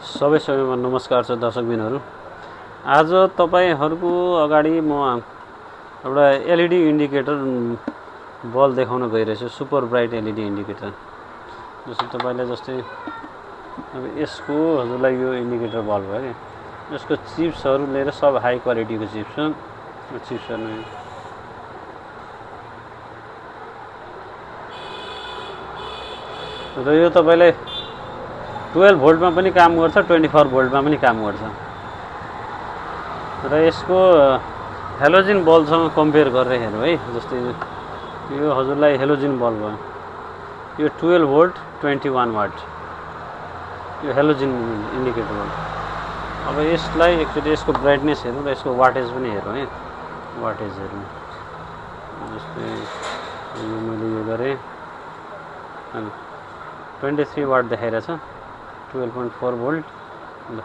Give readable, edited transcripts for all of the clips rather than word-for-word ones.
सबैमा नमस्कार छ दर्शकबिनहरू। आज तपाईहरुको अगाडि म एउटा एलईडी इन्डिकेटर बल्ब देखाउन गइरहेछु, सुपर ब्राइट एलईडी इन्डिकेटर। जस्तो तपाईलाई जस्तै अब यसको हजुरलाई यो इन्डिकेटर बल्ब हो के, यसको चिप्सहरु लिएर सब हाई क्वालिटीको चिप्स छ। चिप्सहरु र यो तपाईलाई 12 भोल्टमा पनि काम गर्छ, 24 भोल्टमा पनि काम गर्छ। र यसको हेलोजिन बल्बसँग कम्पेयर गरेर हेरौँ है। जस्तै यो हजुरलाई हेलोजिन बल्ब हो, यो 12 भोल्ट 21 वाट, यो हेलोजिन इन्डिकेटर बल्ब। अब यसलाई एकचोटि यसको ब्राइटनेस हेरौँ र यसको वाटेज पनि हेरौँ है। वाटेज हेरौँ, जस्तै यो मैले यो गरेँ, 23 वाट देखाइरहेछ, 12.4 भोल्ट। ल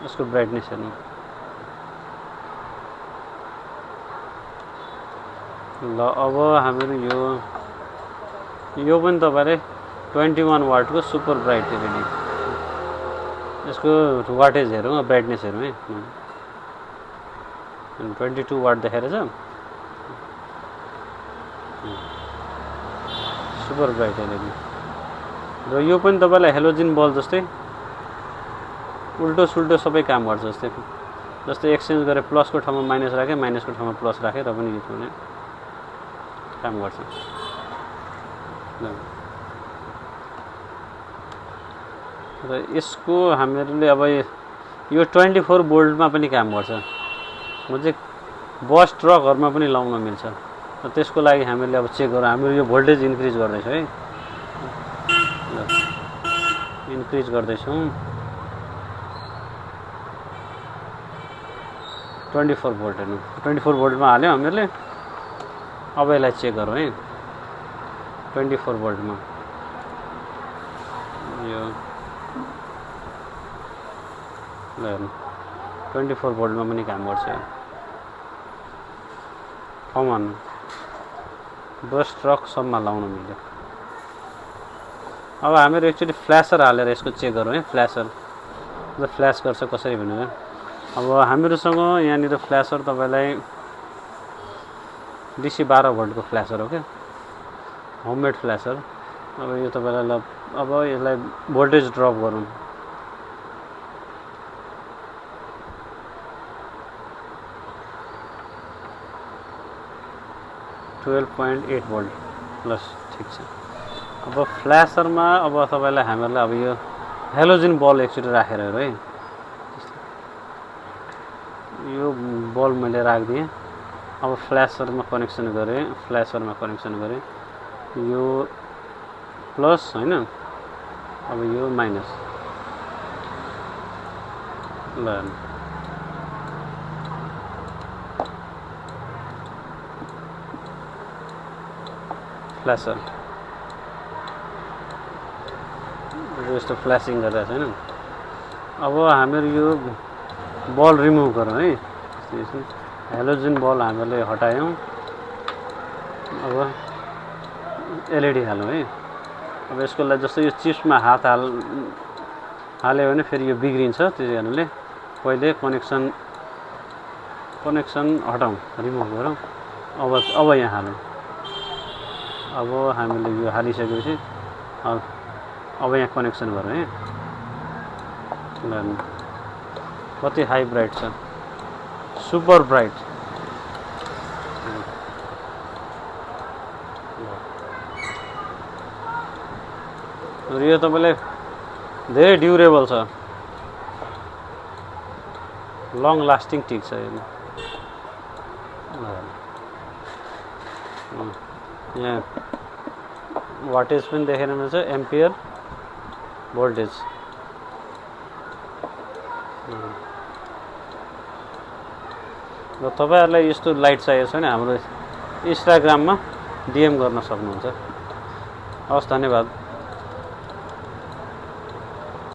यसको ब्राइटनेस हेर्नु। ल अब हामीहरू यो पनि तपाईले 21 वाटको सुपर ब्राइट एलईडी। यसको वाटेज हेरौँ, ब्राइटनेस हेरौँ है। 22 वाट देखाइरहेछ, सुपर ब्राइट एलईडी। र यो पनि तपाईलाई हेलोजिन बल्ब जस्तै उल्टो सुल्टो सबै काम गर्छ। जस्तै एक्सचेन्ज गरे प्लसको ठाउँमा माइनस राखे, माइनसको ठाउँमा प्लस राखे र पनि यो काम गर्छ। र यसको हामीहरूले अब यो 24 भोल्टमा पनि काम गर्छ। म चाहिँ बस ट्रकहरुमा पनि लाउन मिल्छ। र त्यसको लागि हामीले अब चेक गरौँ। हामीहरू यो भोल्टेज इन्क्रिज गर्दैछौँ है। इन्क्रिज गर्दैछौँ, 24 भोल्ट हेर्नु। 24 भोल्टमा हाल्यौँ हामीहरूले। अब यसलाई चेक गरौँ है। 24 भोल्टमा यो ल हेर्नु, 24 भोल्टमा पनि काम गर्छ। कमन बस ट्रक सबमा लाउन मिल्छ। अब हामीहरू एकचोटि फ्ल्यासर हालेर यसको चेक गरौँ है। फ्ल्यासर र फ्ल्यास गर्छ कसरी भनेर। अब हामीहरूसँग यहाँनिर फ्ल्यासर तपाईलाई DC 12 भोल्टको फ्ल्यासर हो क्या, होममेड फ्ल्यासर। अब यो तपाईलाई अब यसलाई भोल्टेज ड्रप गरौँ। .8 भोल्ट प्लस, ठीक छ। अब फ्ल्यासरमा अब तपाईलाई हामीहरूलाई अब यो हेलोजिन बल्ब एकचोटि राखेर हेरौँ है। यो बल्ब मैले राखिदिएँ। अब फ्ल्यासरमा कनेक्सन गरेँ, यो प्लस हैन, अब यो माइनस। ल फ्ल्यासर यस्तो फ्ल्यासिङ गरिरहेको छैन। अब हामीहरू यो बल्ब रिमुभ गरौँ है। हेलोजिन बल्ब हामीले हटायौँ। अब एलईडी हालौँ है। अब यसको लागि जस्तो यो चिप्समा हात हाल्यो भने फेरि यो बिग्रिन्छ। त्यसै कारणले पहिले कनेक्सन हटाउँ, रिमुभ गरौँ। अब यहाँ हालौँ। अब हामीले यो हालिसकेपछि अब यहाँ कनेक्सन गरौँ है। कति हाई ब्राइट छ, सुपर ब्राइट। र यो तपाईलाई धेरै ड्युरेबल छ, लङ लास्टिङ टिक छ। यहाँ वाटेज पनि देखाइरहनु छ, एम्पियर भोल्टेज। र तपाईहरुलाई यस्तो लाइट चाहिएको छ भने हाम्रो इन्स्टाग्राममा DM गर्न सक्नुहुन्छ। हवस्, धन्यवाद।